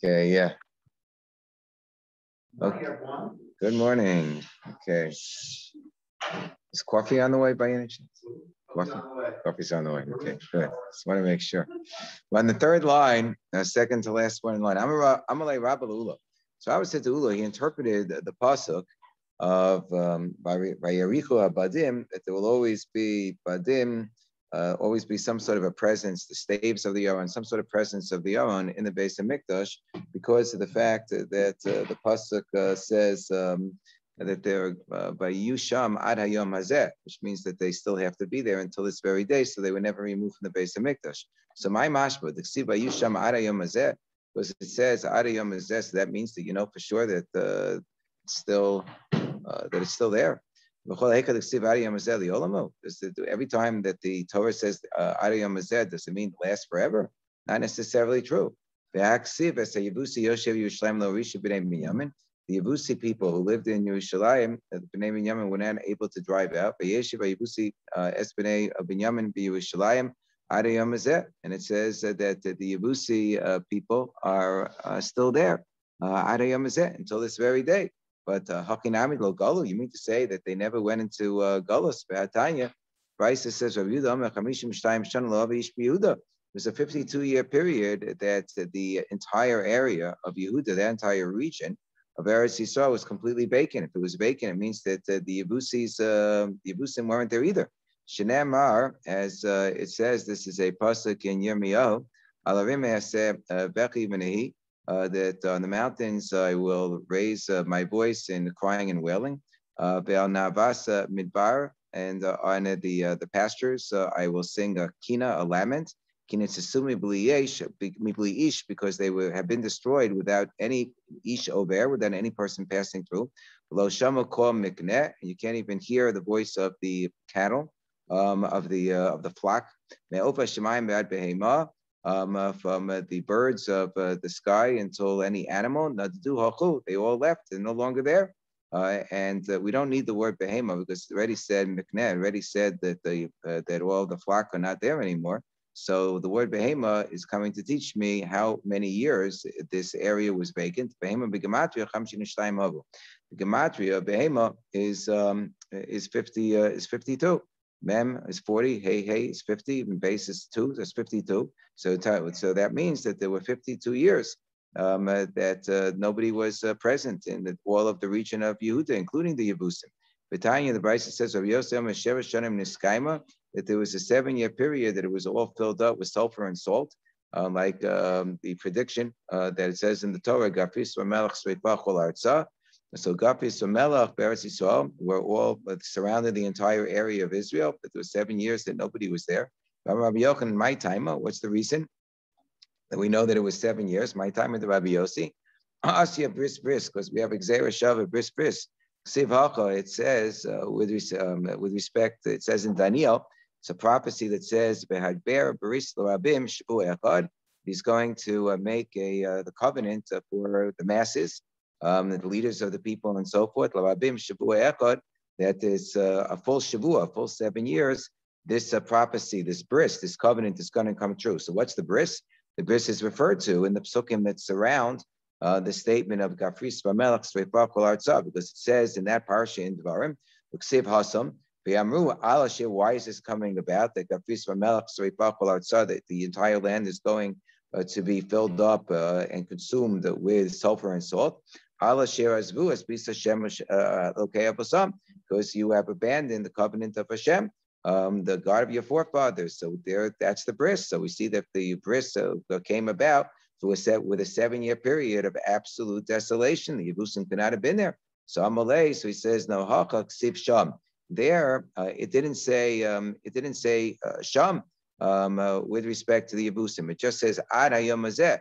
Okay, yeah. Okay. Good morning. Okay. Is coffee on the way by any chance? Coffee? Coffee's on the way. Okay, good. Just want to make sure. Well, on the third line, second to last one in line, I'm a Rabbi Ula. So I was said to Ula, he interpreted the pasuk of by Yericho Badim, that there will always be Badim, always be some sort of a presence, the staves of the Aron, some sort of presence of the Aron in the base of Mikdash, because of the fact that the pasuk says that they're by Yusham Ad Hayom Hazeh, which means that they still have to be there until this very day, so they were never removed from the base of Mikdash. So my mashma, the ksiv by Yusham Ad Hayom Hazeh, because it says Ad Hayom Hazeh, so that means that you know for sure that it's still there. Every time that the Torah says Ad Hayom Hazeh, does it mean last forever? Not necessarily true. The Yebusi people who lived in Yerushalayim, the Bnei Binyamin were not able to drive out. And it says that the Yebusi people are still there until this very day. But Hakinami lo Galu, you mean to say that they never went into Galus? Brisa says it was a 52-year period that the entire area of Yehuda, that entire region of Eretz Yisrael, was completely vacant. If it was vacant, it means that the Yebusim weren't there either. Shenamar, as it says, this is a pasuk in Yirmiyahu, that on the mountains I will raise my voice in crying and wailing. Ve'al Navasa Midbar, and on the pastures I will sing a kina, a lament. Because they have been destroyed without any ish over, without any person passing through. You can't even hear the voice of the cattle, of the flock. From the birds of the sky until any animal, they all left. They're no longer there. And we don't need the word behema because it already said mikneh, already said that that all the flock are not there anymore. So the word behema is coming to teach me how many years this area was vacant. Behema begematria 52. The gematria behema is 52. Mem is 40. Hey is 50. And base is 2. That's 52. So that means that there were 52 years that nobody was present in all of the region of Yehuda, including the Yebusim. B'tanya, the Brisa says of Yosem Sheva Shanim Niskaima, that there was a 7-year period that it was all filled up with sulfur and salt, like the prediction that it says in the Torah, Gafis Melech Sreipach Ol Arza. So Gafis Melech Beretz Yisrael were all surrounded the entire area of Israel, but there were 7 years that nobody was there. Rabbi Yochanan, my time, what's the reason? That we know that it was 7 years. My time with the Rabbi Yossi. Asya Bris, because we have Xera Shava Bris. It says with respect, it says in Daniel, it's a prophecy that says he's going to make the covenant for the masses, the leaders of the people and so forth. That is a full shavua, a full 7 years. This prophecy, this bris, this covenant is going to come true. So what's the bris? The bris is referred to in the psukim that surround the statement of Gafris Vamelech Sreifah Kol Arza, because it says in that parsha in Devarim, Uksiv Hasam, V'Amru Alashe, why is this coming about? That Gafris Vamelech Sreifah Kol Arza, that the entire land is going to be filled up and consumed with sulfur and salt. Alashe Azvu Espis Hashem Lokei Apasam, because you have abandoned the covenant of Hashem, the God of your forefathers. So there, that's the bris. So we see that the bris came about. So we're set with a 7-year period of absolute desolation. The Yebusim could not have been there. So Amalei, so he says, no, Hachak Siv Sham. There, it didn't say Sham with respect to the Yebusim. It just says Ad Hayom Hazeh.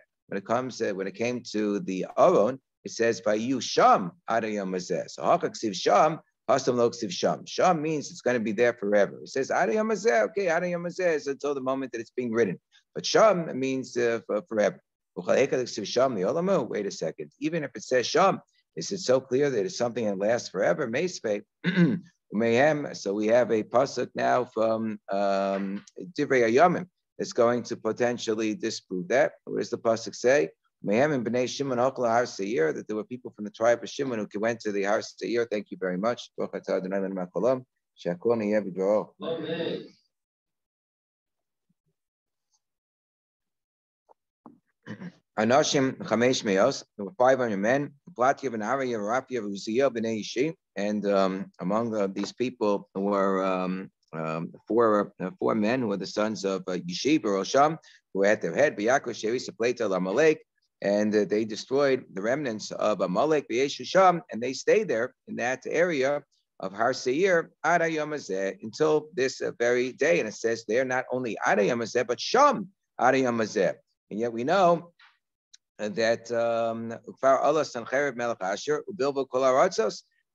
When it came to the Aron, it says Vayu Sham Ad Hayom Hazeh. So Hachak Siv Sham, Hasam Lo Siv Sham. Sham means it's going to be there forever. It says Ad Hayom Hazeh. Okay, Ad Hayom Hazeh is until the moment that it's being written. But Sham means forever. Wait a second. Even if it says Sham, is it so clear that it's something that lasts forever? So we have a pasuk now from Divrei Hayamim that's going to potentially disprove that. What does the pasuk say? Mehem and Bnei Shimon Hokla Har Seir, that there were people from the tribe of Shimon who went to the Har Seir. Thank you very much. Amen. Anashim Chamesh Meos, there were 500 men, Platia ben Arya, Rapia, Uzziah, Bnei Ishi, and among these people were four men who were the sons of Yishi, Barosham, who were at their head, Biyako, Sherisa, Plata, Amalek, and they destroyed the remnants of Amalek, Sham, and they stayed there in that area of Har Seir, Ada Yamazeh, until this very day. And it says there, not only Ada Yamazeh, but Sham, Ada Yamazeh. And yet we know that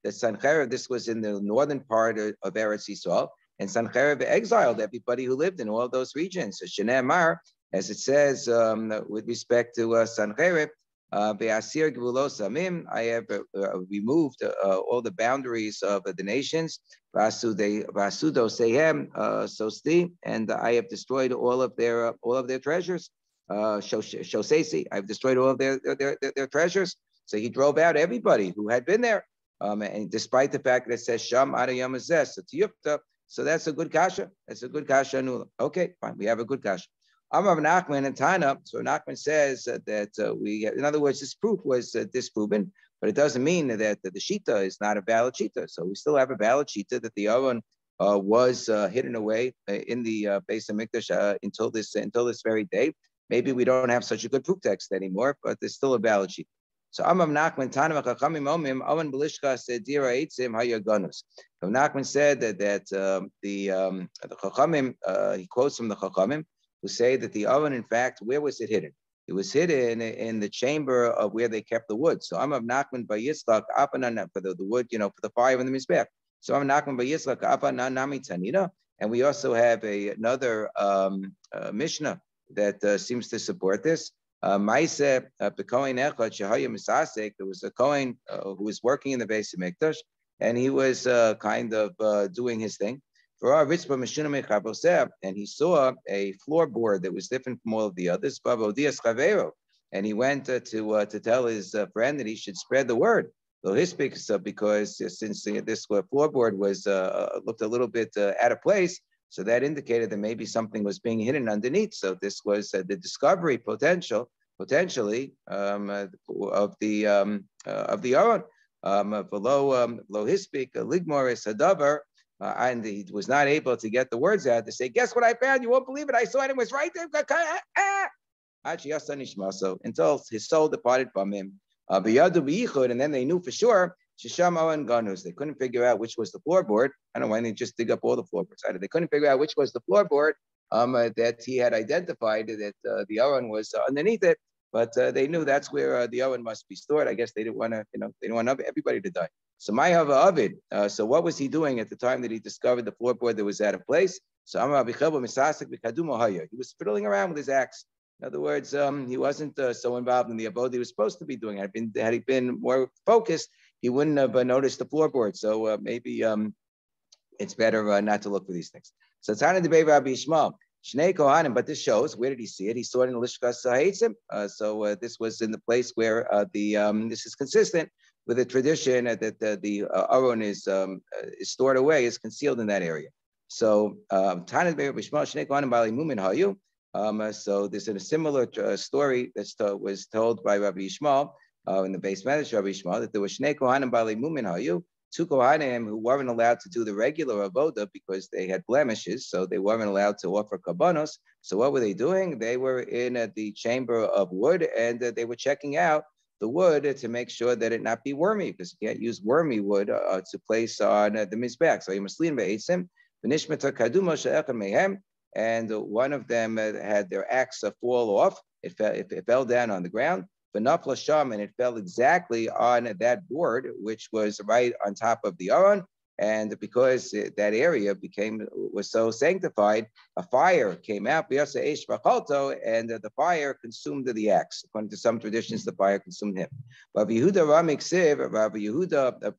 Sancheiriv, this was in the northern part of Eretz Yisrael, and Sancheiriv exiled everybody who lived in all those regions. So Shnei Amar, as it says with respect to Sancheiriv, Be'asir Gevulos Samim, I have removed all the boundaries of the nations, Vasudo Sehem Sosti, and I have destroyed all of their treasures. Shosesi, I've destroyed all of their treasures. So he drove out everybody who had been there. And despite the fact that it says Sham Ada Yamazeh, so Tiyufta, so that's a good kasha. That's a good kasha. Okay, fine. We have a good kasha. Amar Nachman and Tana. So Nachman says that we, in other words, this proof was disproven, but it doesn't mean that the shita is not a valid shita. So we still have a valid shita that the Aron was hidden away in the Beis Hamikdash until this very day. Maybe we don't have such a good proof text anymore, but there's still a valid sheet. So Amam Nachman Tanam Chachamim Omim Avan Belishka said Dira Eitzim Hayaganus. So Nachman said that the Chachamim he quotes from the Chachamim who say that the oven, in fact, where was it hidden? It was hidden in the chamber of where they kept the wood. So Amam Nachman by Yitzchak Apanan for the wood, for the fire in the mizbech. So Amam Nachman by Yitzchak Apanan Nami Tanina, and we also have another Mishnah that seems to support this. There was a Kohen who was working in the Beis Hamikdash, and he was kind of doing his thing. And he saw a floorboard that was different from all of the others. And he went to tell his friend that he should spread the word. Because since this floorboard was looked a little bit out of place, so that indicated that maybe something was being hidden underneath. So this was the discovery potentially of the Aron. Below his speak, Ligmoris Hadavar, and he was not able to get the words out to say, "Guess what I found? You won't believe it. I saw it. It was right there." So until his soul departed from him, and then they knew for sure. Shisham and Ganus. They couldn't figure out which was the floorboard. I don't know why they just dig up all the floorboards. They couldn't figure out which was the floorboard that he had identified that the Aron was underneath it. But they knew that's where the Aron must be stored. I guess they didn't want to, they didn't want everybody to die. So Mayhava Avid. So what was he doing at the time that he discovered the floorboard that was out of place? So Amar Bichabo Misasik Bikaduma Haya. He was fiddling around with his axe. In other words, he wasn't so involved in the abode he was supposed to be doing. Had he been more focused, he wouldn't have noticed the floorboard. So maybe it's better not to look for these things. So Tana Debei Rabbi Yishmael, Shnei Kohanim, but this shows, where did he see it? He saw it in Lishkas Haitzim. So this was in the place where this is consistent with the tradition that the Aron is stored away, is concealed in that area. So Tana Debei Rabbi Yishmael, Shnei Kohanim Bali Mumin Hayu. So there's a similar story that was told by Rabbi Yishmael in the base Medrash Rabbi Yishmael, that there were Shnei Kohanim Bali Mumin Hayu, 2 Kohanim who weren't allowed to do the regular avoda because they had blemishes, so they weren't allowed to offer kabbanos. So what were they doing? They were in the chamber of wood, and they were checking out the wood to make sure that it not be wormy, because you can't use wormy wood to place on the mizbeach. So you must lean be'etzim, v'nishmata kaduma she'echem mehem, and one of them had their axe fall off. It fell down on the ground. And it fell exactly on that board, which was right on top of the Aron. And because that area was so sanctified, a fire came out, and the fire consumed the axe. According to some traditions, the fire consumed him. Rabbi Yehuda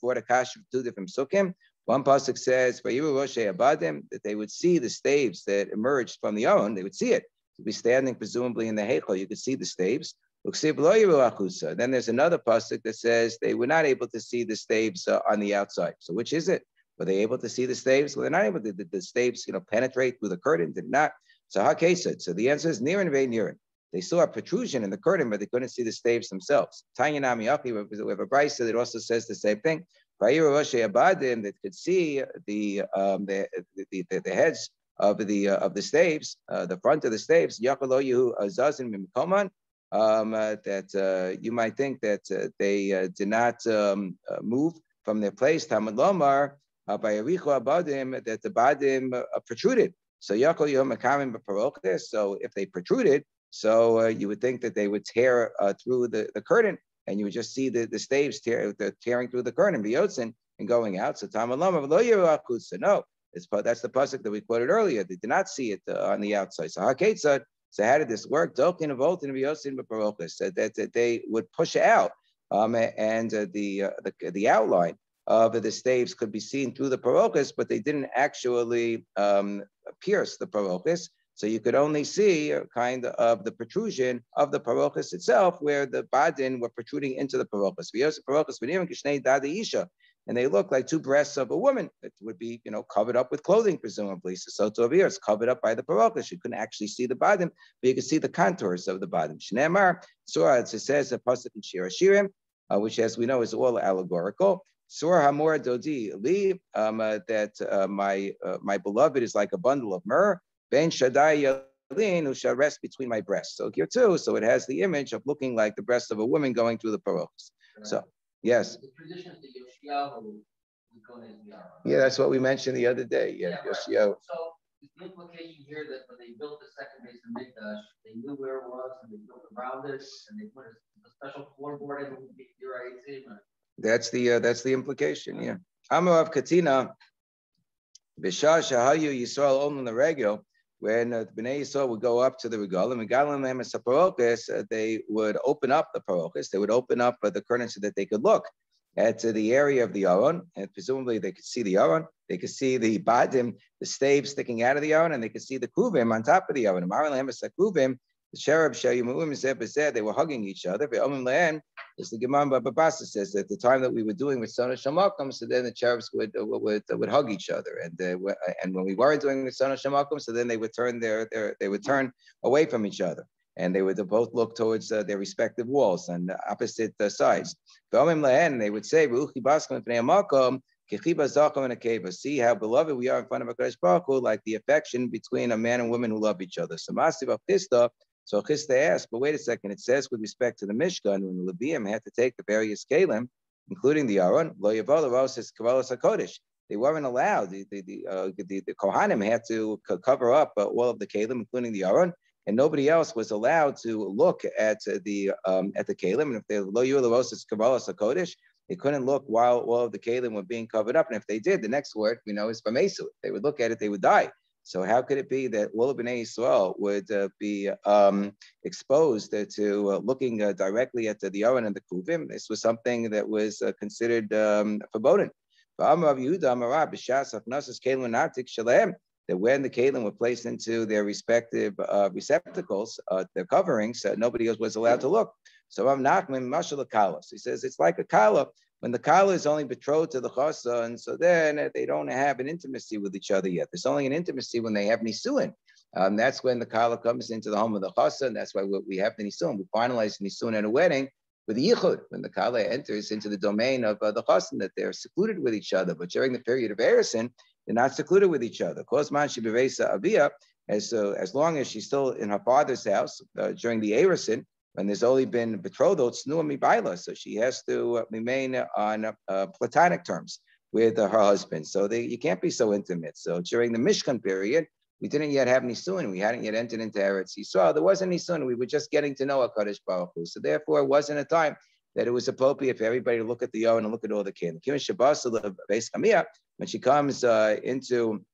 brought a kasha of 2 different sukkim. One pasuk says, that they would see the staves that emerged from the Aron. They would see it. To be standing presumably in the Heichal, you could see the staves. Then there's another pasuk that says they were not able to see the staves on the outside. So which is it? Were they able to see the staves? Well, they're not able to. The staves, penetrate through the curtain. Did not. So how case it? So the answer is near and very near. They saw a protrusion in the curtain, but they couldn't see the staves themselves. Tanya Nami we have a brisa that also says the same thing. That could see the heads of the staves, the front of the staves. That you might think that they did not move from their place. Talmud Lomar by Aricho Abadim that the Badim protruded. So Yakol Yom Makarim B'Paroches. So if they protruded, so you would think that they would tear through the curtain, and you would just see the staves tearing through the curtain, B'Yotzin, and going out. So Talmud Lomar Lo Yeru Achutza. No, that's the pasuk that we quoted earlier. They did not see it on the outside. So Haketzad. So how did this work? Dokin of Voltin of Yosin B'Paroches, that they would push out, and the outline of the staves could be seen through the parochis, but they didn't actually pierce the parochis. So you could only see kind of the protrusion of the parochis itself, where the badin were protruding into the parochis. And they look like two breasts of a woman that would be, covered up with clothing, presumably. So to over here, it's covered up by the parochis. You couldn't actually see the badim, but you could see the contours of the badim. Shneimar, Surah, it says a pasuk in Shir Hashirim, which, as we know, is all allegorical. Surah Hamor Dodi Li, that my beloved is like a bundle of myrrh. Ben Shaddai Yalin, who shall rest between my breasts. So here too, so it has the image of looking like the breast of a woman going through the parochis. Right. So yes. The tradition is the Yoshiyahu. Yeah, that's what we mentioned the other day. Yeah, Yoshiyahu. So is the implication here that when they built the second base of Mikdash, they knew where it was and they built around it and they put a special floorboard in the That's the implication. Yeah. Amar of Katina, Bishar Shahayu Yisrael Om the Regio. When the Bnei Yisrael would go up to the regalim, they would open up the parochis. They would open up the curtain so that they could look at the area of the Aron, and presumably they could see the Aron. They could see the badim, the staves sticking out of the Aron, and they could see the kuvim on top of the Aron. The cherub they were hugging each other. As the Gemara Babasa says, at the time that we were doing with Sona Shamakum, so then the cherubs would hug each other, and when we weren't doing with Sona Shamakum, so then they would turn away from each other, and they would both look towards their respective walls on the opposite sides. They would say, see how beloved we are in front of HaKadosh Baruch Hu, like the affection between a man and woman who love each other. So Chista asked, but wait a second, it says with respect to the Mishkan, when the Levium had to take the various Kalim, including the Aron, they weren't allowed. The Kohanim had to cover up all of the Kalim, including the Aron, and nobody else was allowed to look at the Kalim. And if they Lo Yulavos Kabbalas HaKodesh, they couldn't look while all of the Kalim were being covered up. And if they did, the next word we know is Bamesu. If they would look at it, they would die. So how could it be that all of Bnei Yisrael would be exposed to looking directly at the Aron and the Kuvim? This was something that was considered forbidden. That when the Kalim were placed into their respective receptacles, their coverings, nobody else was allowed to look. So he says it's like a kala. When the kala is only betrothed to the chasa, and so then they don't have an intimacy with each other yet. There's only an intimacy when they have nisuin. That's when the kala comes into the home of the chasa, and that's why we have the nisuin. We finalize the nisuin at a wedding with the yichud, when the kala enters into the domain of the chasa, that they're secluded with each other. But during the period of erison, they're not secluded with each other. As long as she's still in her father's house during the erison, when there's only been betrothal, it's nu mibaila, so she has to remain on platonic terms with her husband. So you can't be so intimate. So during the Mishkan period, we didn't yet have nisuin. We hadn't yet entered into Eretz Yisrael. There wasn't nisuin. We were just getting to know HaKadosh Baruch Hu. So therefore, it wasn't a time that it was appropriate for everybody to look at the Aron and look at all the kin. When she comes into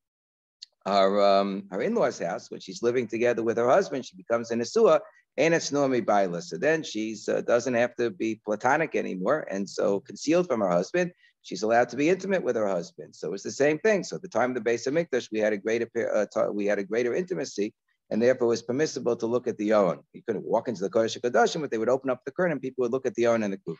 her in-laws' house, when she's living together with her husband, she becomes a nesua. And it's normi baila. So then she's doesn't have to be platonic anymore, and so concealed from her husband, she's allowed to be intimate with her husband. So it's the same thing. So at the time of the Beis Hamikdash, we had a greater intimacy, and therefore it was permissible to look at the Owen. You couldn't walk into the Kodesh HaKadoshim, but they would open up the curtain, and people would look at the Owen and the Kuf.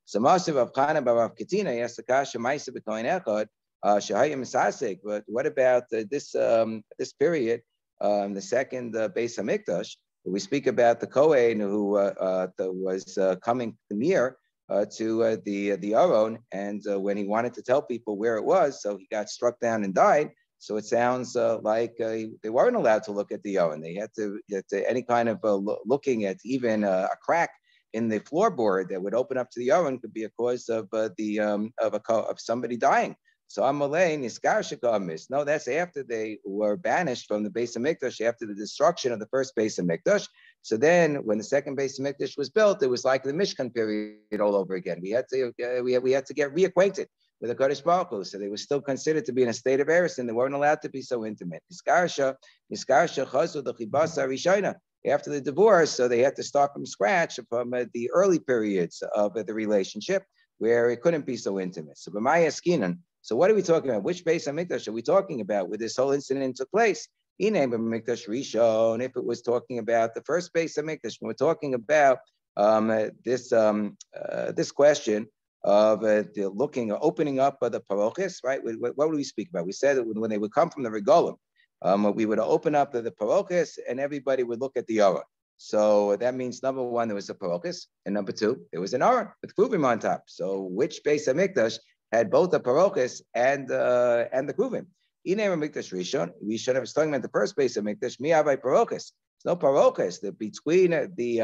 So Masiv of Chana Barav Katina, yes, the Kasha Maisa B'Kohen Echad, Shahayim Sasek. But what about this period, the second Beis Hamikdash? We speak about the Kohen who was coming near to the Aron, and when he wanted to tell people where it was, so he got struck down and died. So it sounds like they weren't allowed to look at the Aron. They had to any kind of looking at even a crack in the floorboard that would open up to the Aron could be a cause of somebody dying. So Amalei Niskar Shekamis. No, that's after they were banished from the Beis Hamikdash, after the destruction of the first Beis Hamikdash. So then, when the second Beis Hamikdash was built, it was like the Mishkan period all over again. We had to get reacquainted with the Kodesh Baruch Hu. So they were still considered to be in a state of error, and they weren't allowed to be so intimate. Niskarsha Chazu the Chibasa Rishona. After the divorce, so they had to start from scratch from the early periods of the relationship where it couldn't be so intimate. So B'maya Skinan. So what are we talking about? Which Beis Hamikdash are we talking about where this whole incident took place? Inay Hamikdash Rishon. If it was talking about the first Beis Hamikdash, when we're talking about this question of the opening up of the parochis, right? What would we speak about? We said that when they would come from the regolim, we would open up the parochis and everybody would look at the Aron. So that means number one, there was a parochis, and number two, there was an Aron with kruvim on top. So which Beis Hamikdash had both the parochis and the kruvim? Inay Hamikdash Rishon. We should have talking about the first Beis Hamikdash. Mi havai parochis. There's no parochis. Between the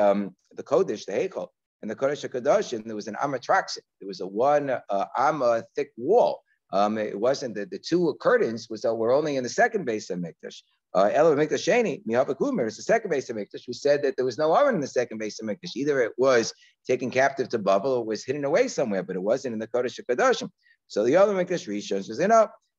Kodesh, the Heichal, and the Kodesh HaKadoshim, there was an amatraxin. There was a one amma thick wall. It wasn't the two curtains were only in the second Beis Hamikdash. Elo Hamikdash Sheni, Mihava Kumer, is the second Beis Hamikdash. We said that there was no Aron in the second Beis Hamikdash. Either it was taken captive to Babel or it was hidden away somewhere, but it wasn't in the Kodesh HaKadoshim. So the other Hamikdash Rishon says,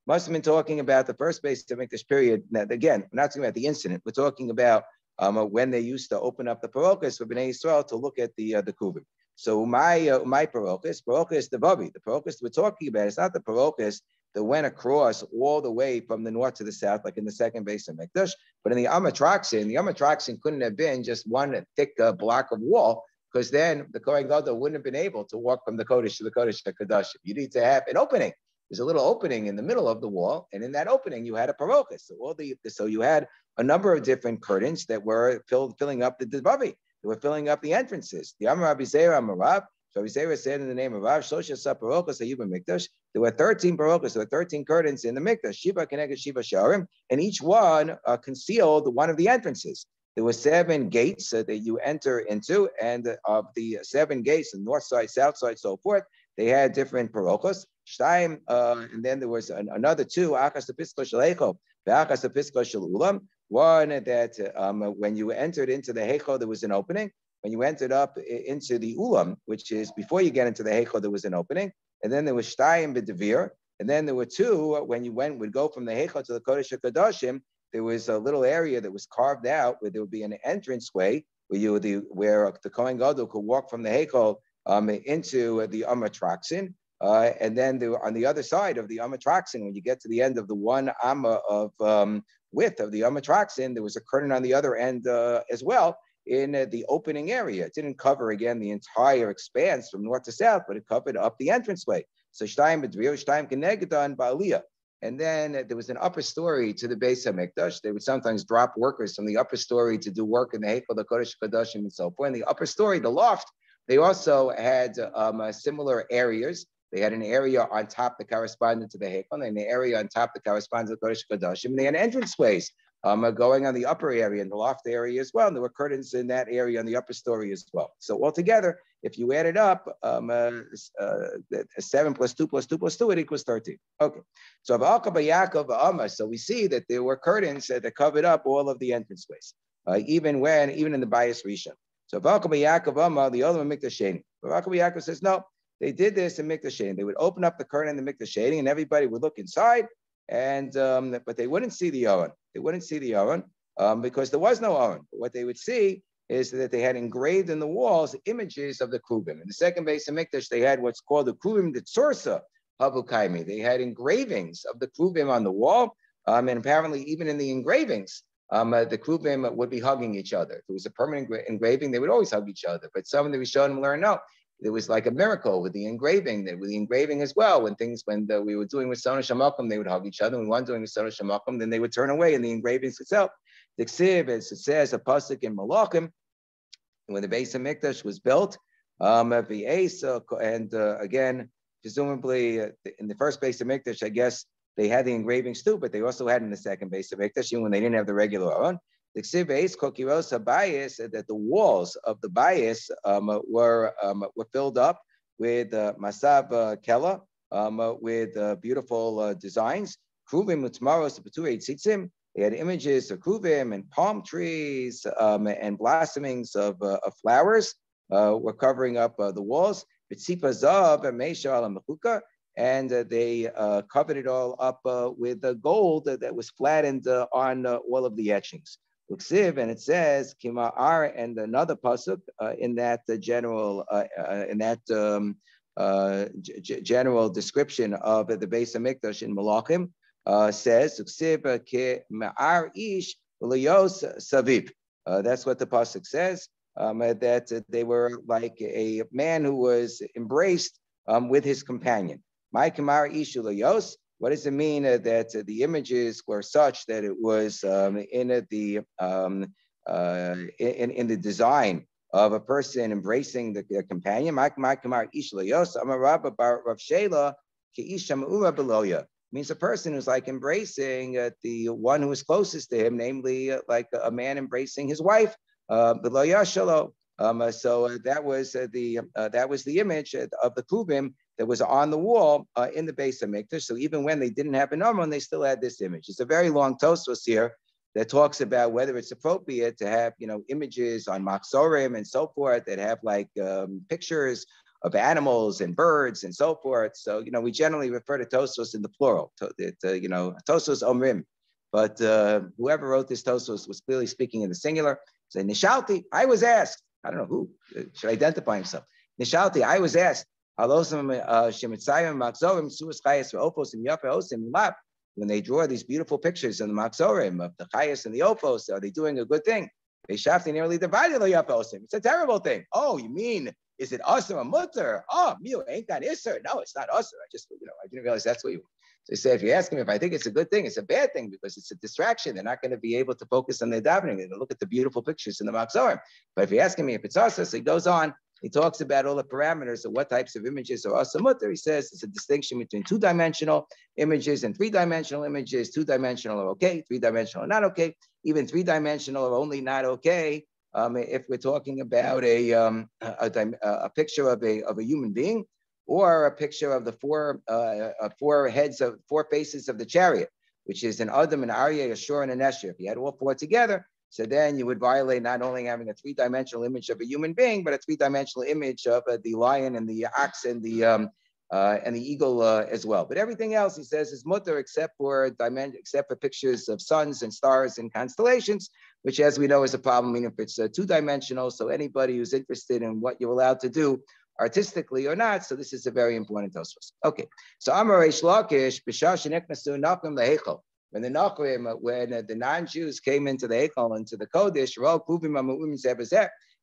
must have been talking about the first Beis Hamikdash period. Now, again, we're not talking about the incident. We're talking about when they used to open up the parochis for Bnei Yisrael to look at the kuvim. So my parochis the vavi. The parochis we're talking about, it's not the parochis that went across all the way from the north to the south, like in the second Beis Hamikdash, but in the amatraxin couldn't have been just one thick block of wall, because then the Kohen Gadol wouldn't have been able to walk from the Kodesh to the Kodesh HaKadoshim. You need to have an opening. There's a little opening in the middle of the wall, and in that opening you had a parochis. So you had a number of different curtains that were filling up the vavi. They were filling up the entrances. The Amar Rabbi Zera Amarav. So Rabbi Zera said in the name of Rav, Shosha Sa Parochos Hayuba Mikdash. There were 13 parochos. There were 13 curtains in the Mikdash. Shiva Keneged Shiva Sharim, and each one concealed one of the entrances. There were 7 gates that you enter into, and of the 7 gates, the north side, south side, so forth, they had different parochos. And then there was another 2. Achas Pisko Shalecho, Achas Pisko Shalulam. One that when you entered into the Heichal, there was an opening. When you entered up into the Ulam, which is before you get into the Heichal, there was an opening. And then there was Shtayim B'Devir. And then there were 2 when you would go from the Heichal to the Kodesh HaKadoshim. There was a little area that was carved out where there would be an entranceway where the Kohen Gadol could walk from the Heichal into the Amatraxin. And then on the other side of the Amatraxin, when you get to the end of the one Amma of width of the Amatraxin, there was a curtain on the other end as well in the opening area. It didn't cover, again, the entire expanse from north to south, but it covered up the entranceway. So Shtayim B'Dvir, Shtayim Kenegdan Ba'aliyah. And then there was an upper story to the Beis HaMikdash. They would sometimes drop workers from the upper story to do work in the Heichal, the Kodesh HaKadoshim, and so forth. In the upper story, the loft, they also had similar areas. They had an area on top that corresponded to the Heichal, and an area on top that corresponded to the Kodesh HaKadoshim. And they had entranceways going on the upper area and the loft area as well. And there were curtains in that area on the upper story as well. So altogether, if you add it up, 7 plus 2 plus 2 plus 2, it equals 13. Okay. So so we see that there were curtains that covered up all of the entranceways, even in the Bayis Rishon. So the other one, Mikdash Sheni. Yaakov says, no, they did this in Mikdash Sheni. They would open up the curtain in the Mikdash Sheni, and everybody would look inside, and but they wouldn't see the Aron. They wouldn't see the Aron because there was no Aron. What they would see is that they had engraved in the walls images of the Kruvim. In the second Beis Hamikdash, they had what's called the Kruvim de Tzorsa Havukaimi. They had engravings of the Kruvim on the wall, and apparently even in the engravings, the Kruvim would be hugging each other. If it was a permanent engraving, they would always hug each other. But some of the Rishonim learn, no, it was like a miracle with the engraving. With the engraving as well, when we were doing with Sona Shamakum, they would hug each other. When we weren't doing with Sona Shamakum, then they would turn away in the engravings itself. The Ksiv, as it says, a pasuk in Malachim, when the Beis Hamikdash was built, and again, presumably in the first Beis Hamikdash, I guess they had the engravings too, but they also had in the second Beis Hamikdash, even when they didn't have the regular Aron. The Ksiv Beis Kokiros HaBayis, that the walls of the Bayis were filled up with Masav Kela, with beautiful designs. Kruvim Utmaros Beturei Tzitzim. They had images of kruvim and palm trees and blossomings of flowers were covering up the walls. And they covered it all up with gold that was flattened on all of the etchings. And it says Kima'ar, and another pasuk in that general description of the Beis Hamikdash in Malachim. Says that's what the pasuk says, that they were like a man who was embraced with his companion. What does it mean that the images were such that it was in the design of a person embracing their companion? Means a person who's like embracing the one who is closest to him, namely like a man embracing his wife. So that was the image of the Kruvim that was on the wall in the Beis Hamikdash. So even when they didn't have an Armon, they still had this image. It's a very long Tosfos here that talks about whether it's appropriate to have images on Machzorim and so forth that have like pictures of animals and birds and so forth. So, we generally refer to Tosfos in the plural, Tosfos Omrim. But whoever wrote this Tosfos was clearly speaking in the singular. So, Nishalti, I was asked, I don't know who should identify himself. Nishalti, I was asked, when they draw these beautiful pictures in the Machzorim of the Chayas and the Ophos, are they doing a good thing? It's a terrible thing. Oh, you mean, is it Asr or Mutter? Oh, ain't that Isser? No, it's not Asr. I didn't realize that's what you want. So you say, if you ask him if I think it's a good thing, it's a bad thing because it's a distraction. They're not going to be able to focus on their davening. They're going to look at the beautiful pictures in the Machzorim. But if you ask him if it's Asr, so he goes on. He talks about all the parameters of what types of images are Asr Mutter. He says it's a distinction between two-dimensional images and three-dimensional images. Two-dimensional are okay, three-dimensional are not okay. Even three-dimensional are only not okay if we're talking about a picture of a human being, or a picture of the four faces of the chariot, which is an Adam, an Aryeh, a Shur, and a Nesher. If you had all four together, so then you would violate not only having a three-dimensional image of a human being, but a three-dimensional image of the lion and the ox and the eagle as well. But everything else, he says, is mutter except for pictures of suns and stars and constellations, which, as we know, is a problem. If it's two-dimensional, so anybody who's interested in what you're allowed to do artistically or not, so this is a very important Tosfos. Okay, so Amar Reish Lakish b'shah sheneknasu nachrim lehechol. When the non-Jews came into the Heichal, into the Kodesh,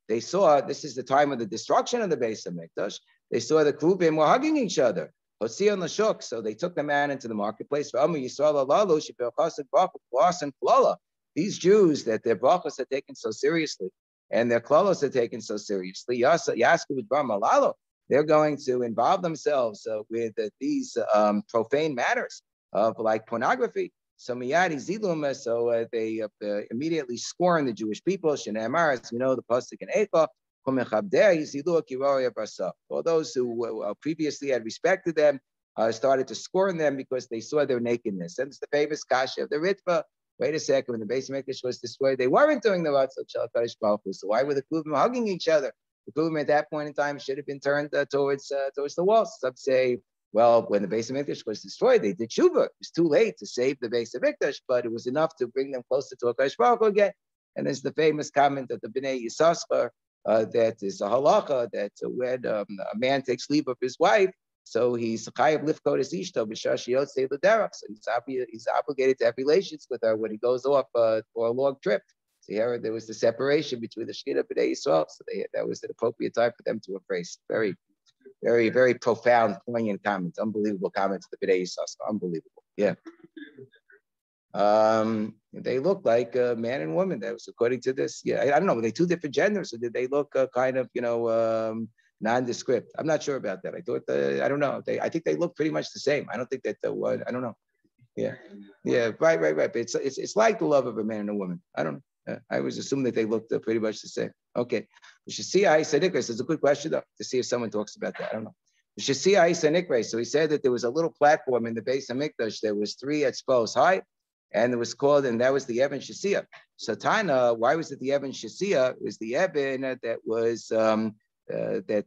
they saw, this is the time of the destruction of the Beis Hamikdash, they saw the Kruvim were hugging each other. So they took the man into the marketplace. These Jews that their brachos are taken so seriously and their klalos are taken so seriously, they're going to involve themselves with these profane matters of like pornography. So they immediately scorn the Jewish people. As we know, the pasuk in Eicha, all those who previously had respected them started to scorn them because they saw their nakedness. And it's the famous kasha of the Ritva. Wait a second, when the Beis Hamikdash was destroyed, they weren't doing the Ratzon Shel HaKadosh Baruch Hu. So why were the Kruvim hugging each other? The Kruvim at that point in time should have been turned towards the walls. Some say, well, when the Beis Hamikdash was destroyed, they did tshuva. It was too late to save the Beis Hamikdash, but it was enough to bring them closer to HaKadosh Baruch Hu again. And there's the famous comment of the Bnei Yissaschar that is a halacha that when a man takes leave of his wife, So he's chayav lifkot his ishto b'shas yotzei l'derech. So he's obligated to have relations with her when he goes off for a long trip. So here there was the separation between the Shekhinah and Bnei Yisrael. So that was an appropriate time for them to embrace. Very, very, very profound, poignant comments. Unbelievable comments of the Bnei Yisrael. Unbelievable. Yeah. They look like a man and woman. That was according to this. Yeah, I don't know. Were they two different genders, or did they look kind of, nondescript? I'm not sure about that. I thought I don't know. I think they look pretty much the same. I don't think that the one. I don't know. Yeah, yeah, right. But it's like the love of a man and a woman. I don't know. I was assuming that they looked pretty much the same. Okay, we should see Isa Nikras. It's a good question though to see if someone talks about that. I don't know. We should see Isa Nikras. So he said that there was a little platform in the base of Mikdash. There was 3 exposed high. And it was called, and that was the Eben Shasiya. So Tana, why was it the Eben Shasiya? It was the Eben that was that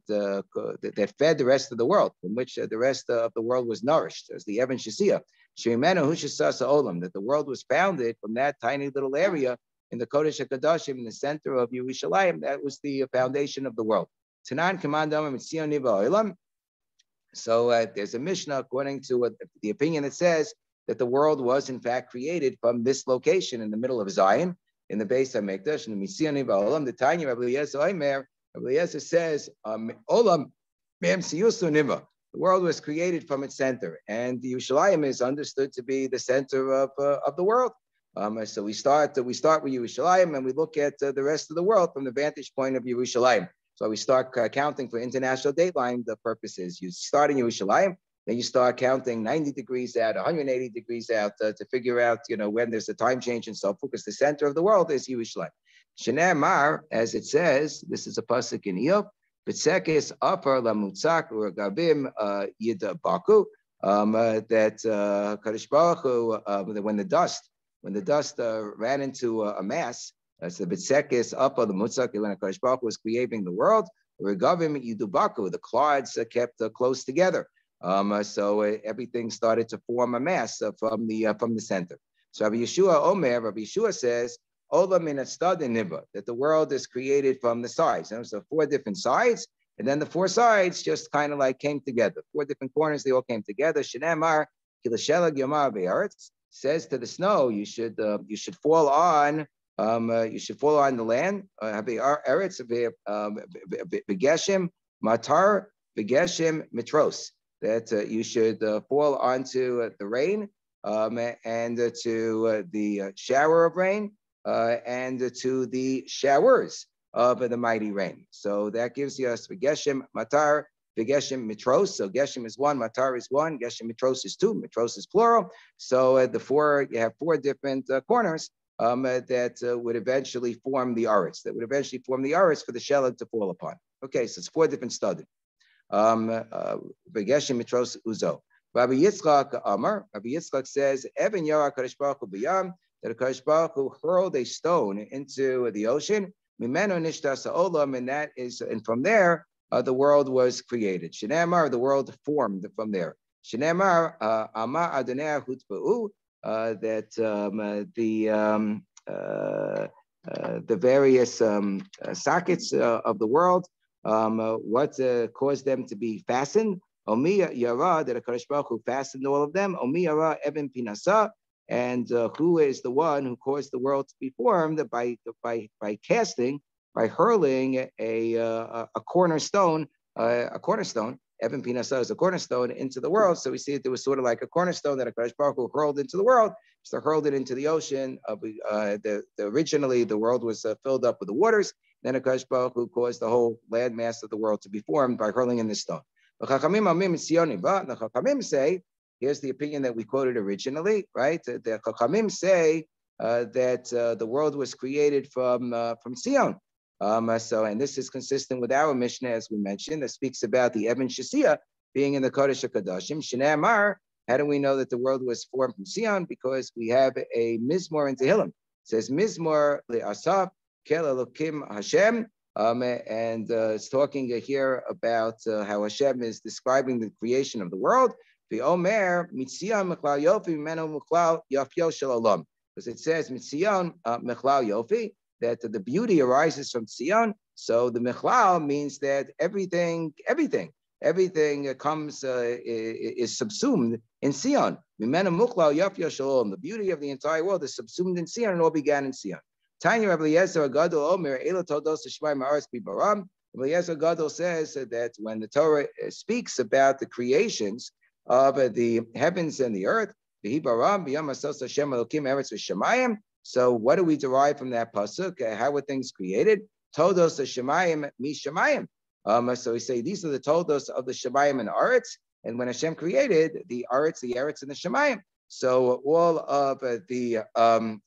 fed the rest of the world, from which the rest of the world was nourished. It was the Eben Shasiya. Sheimena Hushasasa Olam, that the world was founded from that tiny little area in the Kodesh HaKadoshim, in the center of Yerushalayim. That was the foundation of the world. Tanan Kamandam Mitzion Niva Olam. So there's a Mishnah according to the opinion that says that the world was in fact created from this location in the middle of Zion, in the base of Mikdash, and the Mitzion Niva Olam. The Tanya Rabbi Eliezer Omer, Rabbi Eliezer says, Olam Mem Siyusu Niva. The world was created from its center, and Yerushalayim is understood to be the center of the world. So we start with Yerushalayim, and we look at the rest of the world from the vantage point of Yerushalayim. So we start counting for international dateline purposes. You start in Yerushalayim, then you start counting 90 degrees out, 180 degrees out to figure out, when there's a time change and so forth, because the center of the world is Yerushalayim. Shnei Mar, as it says, this is a pasuk in Iyov, B'tzekes Afar Lamutzak Urgabim Yida Baku, that Kadosh Baruch Hu, when the dust ran into a mass, so the B'tzekes Afar Lamutzak, when Kadosh Baruch Hu was creating the world, Urgabim Yidu Baku, the clouds kept close together. So everything started to form a mass from the center. So Rabbi Yeshua says, Olam in Astad Niva, that the world is created from the sides. So 4 different sides, and then the 4 sides just kind of like came together. 4 different corners, they all came together. Shnei Kilashelag Yomar Be'aretz says to the snow, you should fall on the land. Eretz Begeshem Matar Begeshem Mitros. That you should fall onto the rain and to the shower of rain and to the showers of the mighty rain. So that gives us Geshem, Matar, Geshem, Mitros. So Geshem is 1, Matar is 1, Geshem, Mitros is 2, Mitros is plural. So you have 4 different corners that would eventually form the Aretz, for the Shelag to fall upon. Okay, so it's 4 different studies. Begeshem Mitros Uzo. Rabbi Yitzchak Amar. Rabbi Yitzchak says, Even Yara Kadosh Baruch Hu B'Yam, that Kadosh Baruch Hu hurled a stone into the ocean. Mimeno Nishtas Olam, and from there the world was created. Shnei the world formed from there. Shnei Amar Adonai Hutba'u, that the various sockets of the world. What caused them to be fastened? Omiya Yara, that HaKadosh Baruch Hu fastened all of them. Omiya Yara Eben Pinasa, and who is the one who caused the world to be formed by hurling a cornerstone. Eben Pinasa is a cornerstone into the world. So we see that there was sort of like a cornerstone that HaKadosh Baruch Hu hurled into the world. So hurled it into the ocean. Originally, the world was filled up with the waters. Then HaKadosh Baruch Hu caused the whole land mass of the world to be formed by hurling in this stone. The Chachamim say, here's the opinion that we quoted originally, right? The Chachamim say that the world was created from Sion. And this is consistent with our Mishnah, as we mentioned, that speaks about the Eben Shasiya being in the Kodesh HaKadoshim. Shnei Amar, how do we know that the world was formed from Sion? Because we have a Mizmor in Tehillim. It says Mizmor le'asaf kel Elokim Hashem, and it's talking here about how Hashem is describing the creation of the world. V'omer mitzion mechlal yofi mimeno mechlal yafyo shel olam, because it says mitzion mechlal yofi, that the beauty arises from Sion. So the mechlal means that everything everything comes is subsumed in Sion. The beauty of the entire world is subsumed in Sion, and all began in Sion. Tanya Rabbi Eliezer Gadol Omer Ela Todos Shemaim Haaretz Bibaram. Rabbi Eliezer Gadol says that when the Torah speaks about the creations of the heavens and the earth, Bibaram Biyam Asos Hashem Elokim Eretz V'Shemayim. So what do we derive from that pasuk? How were things created? Todos Shemayim Mi Shemayim. So we say these are the toldos of the Shemayim and Aretz, and when Hashem created the Aretz, and the Shemayim, so all of the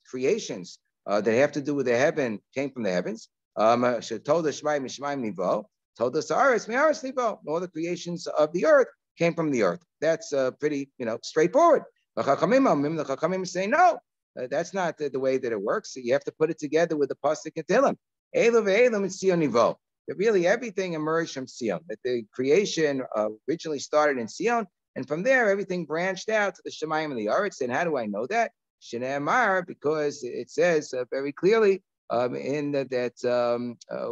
creations that have to do with the heaven came from the heavens. Told the Shemayim, Shemayim Nivo, told us Aretz, Aretz Nivo. All the creations of the earth came from the earth. That's pretty, straightforward. The Chachamim say no, that's not the way that it works. So you have to put it together with the pasuk and Tehillim. Elu ve'elu mitzio nivo. That really everything emerged from Sion. That the creation originally started in Sion, and from there everything branched out to the Shemayim and the Aretz. And how do I know that? Shnei Amar, because it says very clearly in that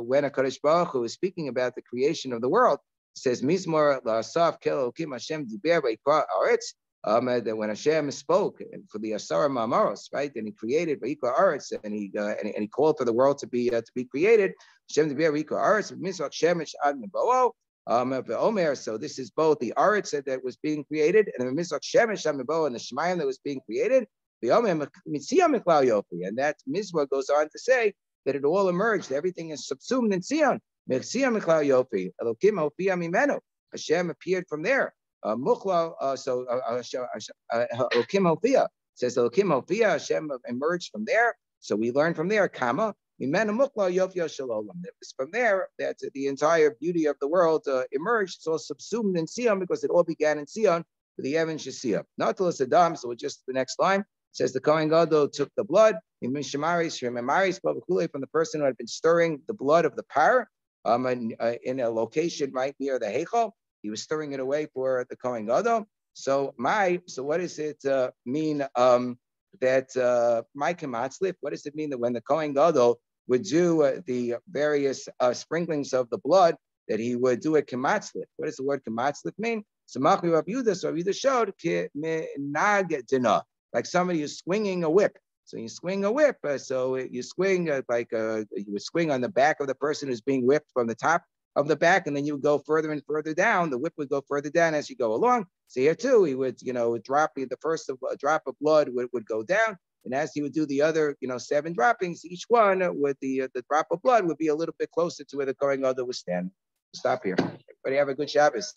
when HaKadosh Baruch Hu is speaking about the creation of the world, it says Mizmor la'asaf kel Elokim Hashem diber v'ikra Aretz. That when Hashem spoke for the Asara Ma'amaros, right? Then He created Vayikra Aretz, and He called for the world to be created. Hashem Diber Vayikra Aretz Mizrach Shemesh Ad Nebo. Omer. So this is both the Aretz that was being created, and the Mizrach Shemesh Ad Nebo, and the Shemayim that was being created. And that Mizrach goes on to say that it all emerged. Everything is subsumed in Sion. Hashem appeared from there. Elokim Hofia says Elokim Hofia, Hashem emerged from there. So we learn from there. Kama Mimena Mukla Yofya Shalom. It was from there that the entire beauty of the world emerged. It's all subsumed in Sion because it all began in Sion with the Evan Shisia. Not till it's Adam. So just the next line says the Kohen Gadol took the blood from the person who had been stirring the blood of the par in a location right near the Heichal. He was stirring it away for the Kohen Gadol. So what does it mean that my kamatzlif? What does it mean that when the Kohen Gadol would do the various sprinklings of the blood, that he would do a kamatzlif? What does the word kamatzlif mean? So Machmi Rav Yehuda, so Rav Yehuda showed like somebody who's swinging a whip. So you swing a whip, so you swing you would swing on the back of the person who's being whipped from the top of the back, and then you would go further and further down. The whip would go further down as you go along. So here too, he would, drop the first drop of blood would go down, and as he would do the other, 7 droppings, each one with the drop of blood would be a little bit closer to where the Kohen Gadol was standing. Stop here. Everybody have a good Shabbos.